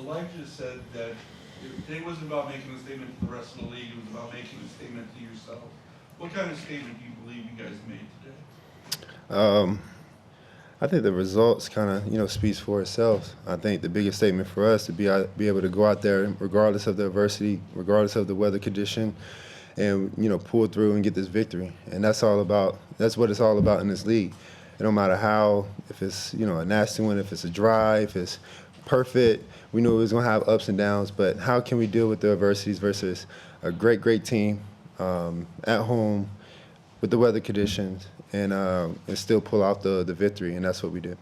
Elijah said that it wasn't about making a statement to the rest of the league, it was about making a statement to yourself. What kind of statement do you believe you guys made today? I think the results kind of, speaks for itself. I think the biggest statement for us to be able to go out there, regardless of the adversity, regardless of the weather condition, and pull through and get this victory. And that's all about. That's what it's all about in this league. It don't matter how, if it's a nasty one, if it's a dry, if it's perfect. We knew it was gonna have ups and downs, but how can we deal with the adversities versus a great team at home with the weather conditions and still pull out the victory, and that's what we did.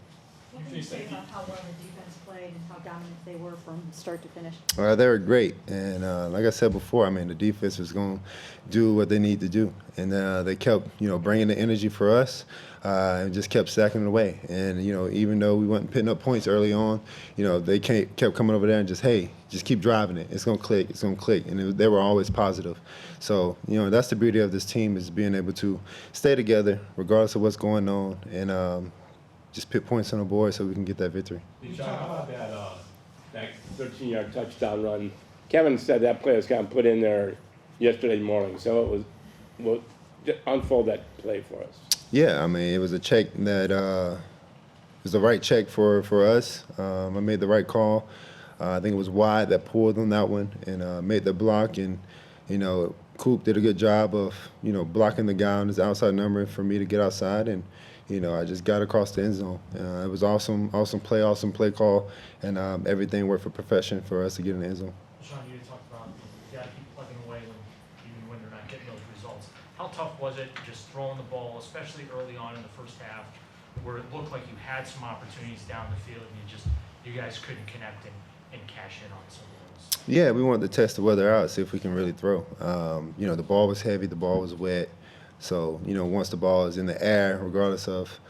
What can you say about how well the defense played and how dominant they were from start to finish? They were great, and like I said before, I mean the defense was going to do what they need to do, and they kept bringing the energy for us, and just kept stacking it away. And even though we weren't putting up points early on, they kept coming over there and just keep driving it. It's gonna click, and they were always positive. So that's the beauty of this team, is being able to stay together regardless of what's going on, and just put points on the board so we can get that victory. Deshaun, how about that 13-yard touchdown run? Kevin said that play was kind of put in there yesterday morning, so it was. Well, just unfold that play for us. Yeah, I mean, it was a check that was the right check for us. I made the right call. I think it was wide that pulled on that one and made the block. And Coop did a good job of blocking the guy on his outside number for me to get outside, and I just got across the end zone. It was awesome play call, and everything worked for perfection for us to get in the end zone. Deshaun, you talked about you got to keep plugging away even when they're not getting those results. How tough was it just throwing the ball, especially early on in the first half, where it looked like you had some opportunities down the field and you guys couldn't connect and cash in on some of those? Yeah, we wanted to test the weather out, see if we can really throw. The ball was heavy, the ball was wet. So, once the ball is in the air, regardless of,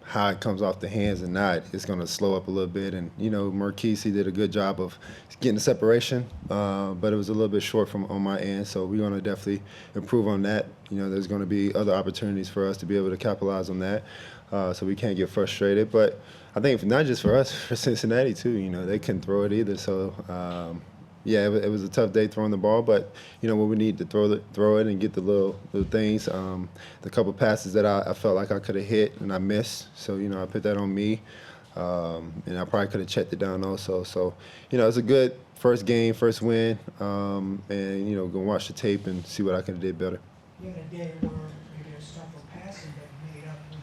how it comes off the hands and not, it's going to slow up a little bit. And, Marquise did a good job of getting the separation, but it was a little bit short on my end. So we're going to definitely improve on that. There's going to be other opportunities for us to be able to capitalize on that, so we can't get frustrated. But I think not just for us, for Cincinnati too, they couldn't throw it either. So, yeah, it was a tough day throwing the ball, but when we need to throw it and get the little things, the couple passes that I felt like I could have hit and I missed, so I put that on me, and I probably could have checked it down also. So it's a good first game, first win, and go watch the tape and see what I could have did better. You had a day where maybe it was tougher passing, but made up with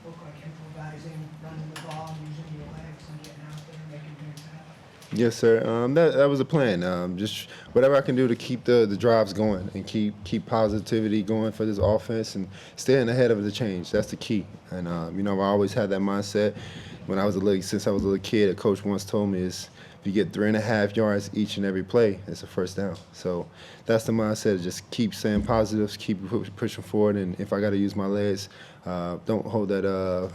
look like improvising, running the ball, using your legs, and getting out there and making things happen. Yes, sir. That was the plan. Just whatever I can do to keep the drives going and keep positivity going for this offense and staying ahead of the change. That's the key. And I always had that mindset since I was a little kid. A coach once told me is if you get 3.5 yards each and every play, it's a first down. So that's the mindset. Just keep saying positives, keep pushing forward, and if I got to use my legs, don't hold that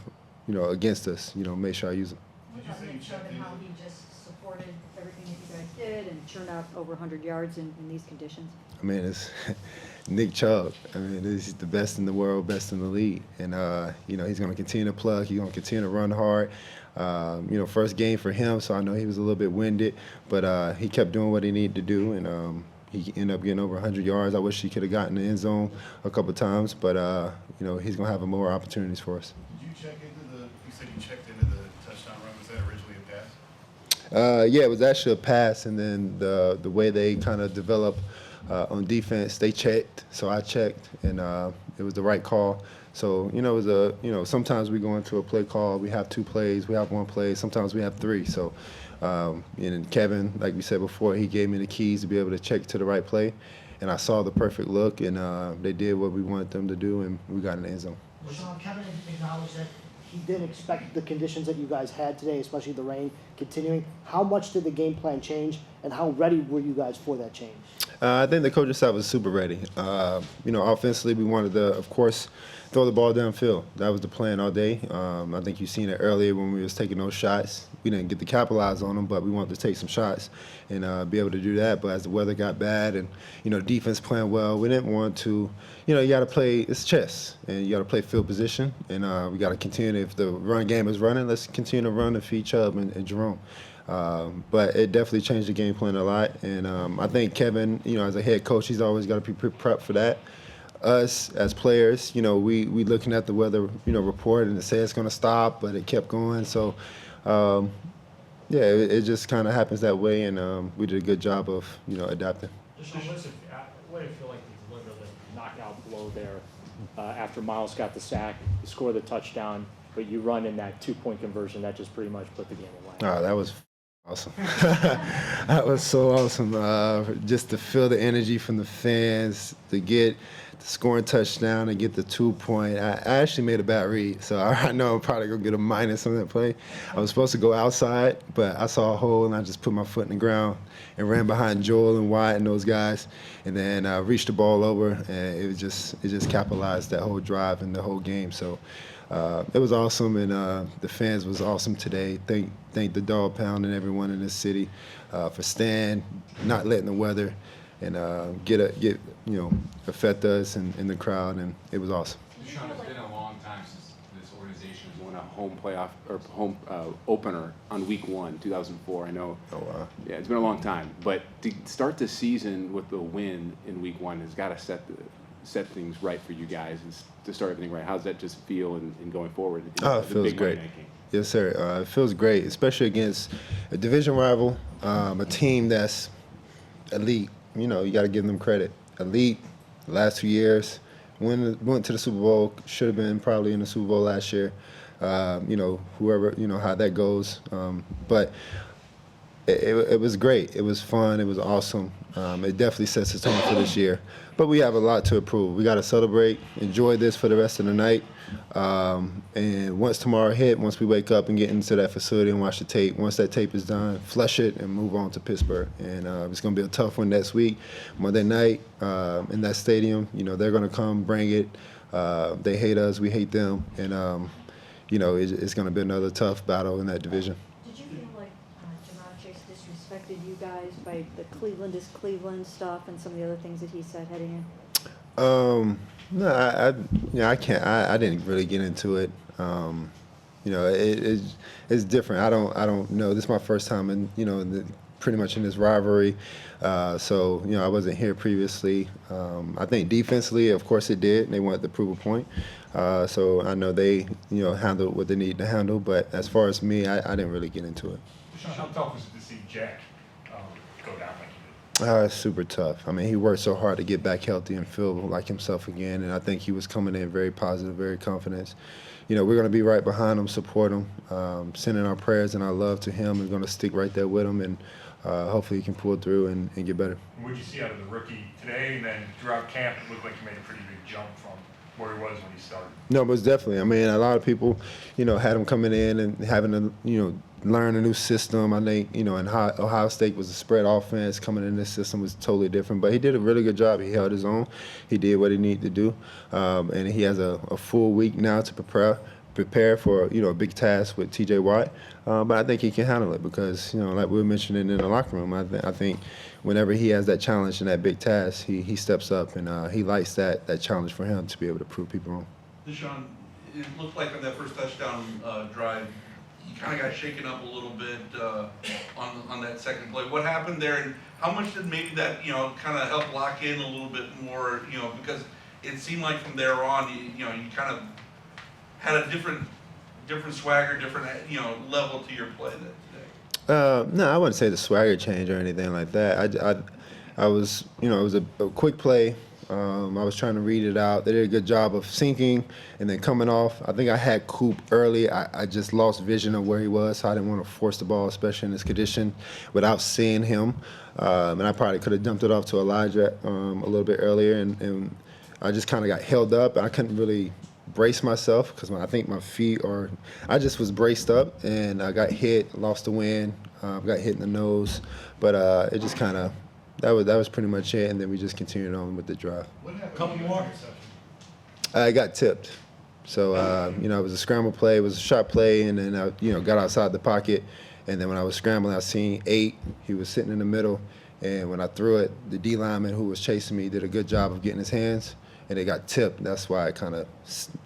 against us. Make sure I use them. What about Nick Chubb and how he just supported everything that you guys did and churned out over 100 yards in these conditions? I mean, it's Nick Chubb. I mean, he's the best in the world, best in the league. And, he's going to continue to plug. He's going to continue to run hard. First game for him, so I know he was a little bit winded. But he kept doing what he needed to do, and he ended up getting over 100 yards. I wish he could have gotten the end zone a couple of times. But, he's going to have more opportunities for us. Did you said you checked into the touchdown run, was that originally a pass? Yeah, it was actually a pass, and then the way they kind of develop on defense, they checked, so I checked, and it was the right call. So it was sometimes we go into a play call, we have 2 plays, we have 1 play, sometimes we have 3. So and Kevin, like we said before, he gave me the keys to be able to check to the right play, and I saw the perfect look, and they did what we wanted them to do, and we got in the end zone. Sean, Kevin acknowledged that he didn't expect the conditions that you guys had today, especially the rain continuing. How much did the game plan change, and how ready were you guys for that change? I think the coaching staff was super ready. Offensively, we wanted to, of course, throw the ball downfield. That was the plan all day. I think you've seen it earlier when we was taking those shots. We didn't get to capitalize on them, but we wanted to take some shots and be able to do that. But as the weather got bad and, defense playing well, we didn't want to, you got to play, it's chess, and you got to play field position. And we got to continue, if the run game is running, let's continue to run and feed Chubb and Jerome. But it definitely changed the game plan a lot. And I think Kevin, as a head coach, he's always got to be prepped for that. Us as players, we looking at the weather, report, and it said it's going to stop, but it kept going. So, yeah, it just kind of happens that way, and we did a good job of, adapting. Deshaun, what did it feel like to deliver the knockout blow there after Miles got the sack, you score the touchdown, but you run in that 2-point conversion that just pretty much put the game away? Oh, that was awesome. That was so awesome. Just to feel the energy from the fans, to get the scoring touchdown and get the 2-point. I actually made a bad read, so I know I'm probably going to get a minus on that play. I was supposed to go outside, but I saw a hole, and I just put my foot in the ground and ran behind Joel and Wyatt and those guys, and then reached the ball over, and it just capitalized that whole drive and the whole game. So it was awesome, and the fans was awesome today. Thank the Dog Pound and everyone in this city for staying, not letting the weather and affect us and in the crowd, and it was awesome. Deshaun, it's been a long time since this organization has won a home playoff or home opener on week 1, 2004. I know. Oh wow. Yeah, it's been a long time, but to start the season with a win in week 1 has got to set things right for you guys and to start everything right. How does that just feel in going forward? Oh, it feels great. Yes, sir. It feels great, especially against a division rival, a team that's elite. You got to give them credit. Elite, the last 2 years, went to the Super Bowl, should have been probably in the Super Bowl last year. Whoever, how that goes. But it was great. It was fun. It was awesome. It definitely sets the tone for this year. But we have a lot to improve. We got to celebrate, enjoy this for the rest of the night. And once tomorrow once we wake up and get into that facility and watch the tape, once that tape is done, flush it and move on to Pittsburgh. And it's going to be a tough one next week, Monday night in that stadium. They're going to come, bring it. They hate us, we hate them. And, it's going to be another tough battle in that division. Did you feel like Jamar Chase disrespected you guys by the Cleveland is Cleveland stuff and some of the other things that he said heading in? No, I can't. I didn't really get into it. It's different. I don't know. This is my first time in pretty much in this rivalry. So I wasn't here previously. I think defensively, of course, it did. They wanted to prove a point. So I know they handled what they needed to handle. But as far as me, I didn't really get into it. Deshaun, how tough was it to see Jack go down like he did? It's super tough. I mean, he worked so hard to get back healthy and feel like himself again, and I think he was coming in very positive, very confident. We're going to be right behind him, support him, sending our prayers and our love to him. We're going to stick right there with him, and hopefully he can pull through and get better. What did you see out of the rookie today, and then throughout camp, it looked like he made a pretty big jump from where he was when he started? No, but definitely. I mean, a lot of people, had him coming in and having to, learn a new system. I think, in Ohio State was a spread offense. Coming in this system was totally different. But he did a really good job. He held his own. He did what he needed to do. And he has a full week now to prepare for, a big task with T.J. Watt. But I think he can handle it because, like we were mentioning in the locker room, I think whenever he has that challenge and that big task, he steps up, and he likes that challenge for him to be able to prove people wrong. Deshaun, it looked like on that first touchdown drive, you kind of got shaken up a little bit on that second play. What happened there, and how much did maybe that kind of help lock in a little bit more? Because it seemed like from there on, you kind of had a different swagger, different level to your play that day. No, I wouldn't say the swagger change or anything like that. I was, it was a quick play. I was trying to read it out. They did a good job of sinking and then coming off. I think I had Coop early. I just lost vision of where he was, so I didn't want to force the ball, especially in this condition, without seeing him. And I probably could have dumped it off to Elijah a little bit earlier, and I just kind of got held up. I couldn't really brace myself because I think my feet I just was braced up, and I got hit, lost the wind, got hit in the nose. But it just kind of, that was pretty much it, and then we just continued on with the drive. What happened? Couple more. I got tipped. So, it was a scramble play, it was a shot play, and then I, got outside the pocket. And then when I was scrambling, I seen 8. He was sitting in the middle. And when I threw it, the D lineman who was chasing me did a good job of getting his hands, and it got tipped. That's why it kind of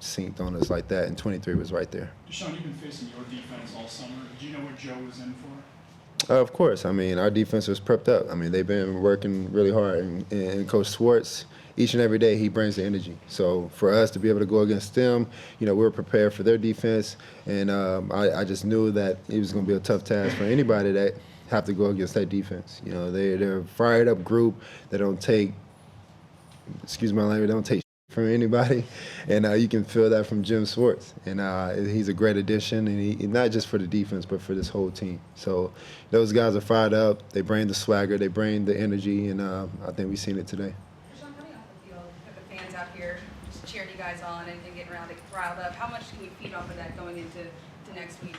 sinked on us like that, and 23 was right there. Deshaun, you've been facing your defense all summer. Do you know what Joe was in for? Of course. I mean, our defense was prepped up. I mean, they've been working really hard, and Coach Schwartz, each and every day, he brings the energy. So for us to be able to go against them, we were prepared for their defense, and I just knew that it was going to be a tough task for anybody that have to go against that defense. They're a fired up group. They don't take, excuse my language, they don't take from anybody, and you can feel that from Jim Schwartz, and he's a great addition, and he not just for the defense but for this whole team. So those guys are fired up. They bring the swagger, they bring the energy, and I think we've seen it today. Deshaun, coming off the field, with the fans out here just cheering you guys on and getting riled up, how much can you feed off of that going into next week?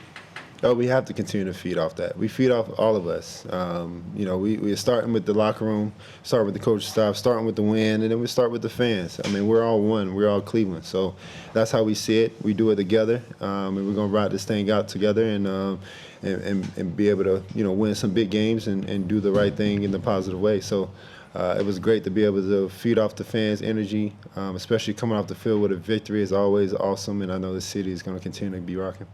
Oh, we have to continue to feed off that. We feed off all of us. We're starting with the locker room, starting with the coaching staff, starting with the win, and then we start with the fans. I mean, we're all one. We're all Cleveland. So that's how we see it. We do it together, and we're going to ride this thing out together and be able to, win some big games and do the right thing in the positive way. So it was great to be able to feed off the fans' energy, especially coming off the field with a victory is always awesome, and I know the city is going to continue to be rocking.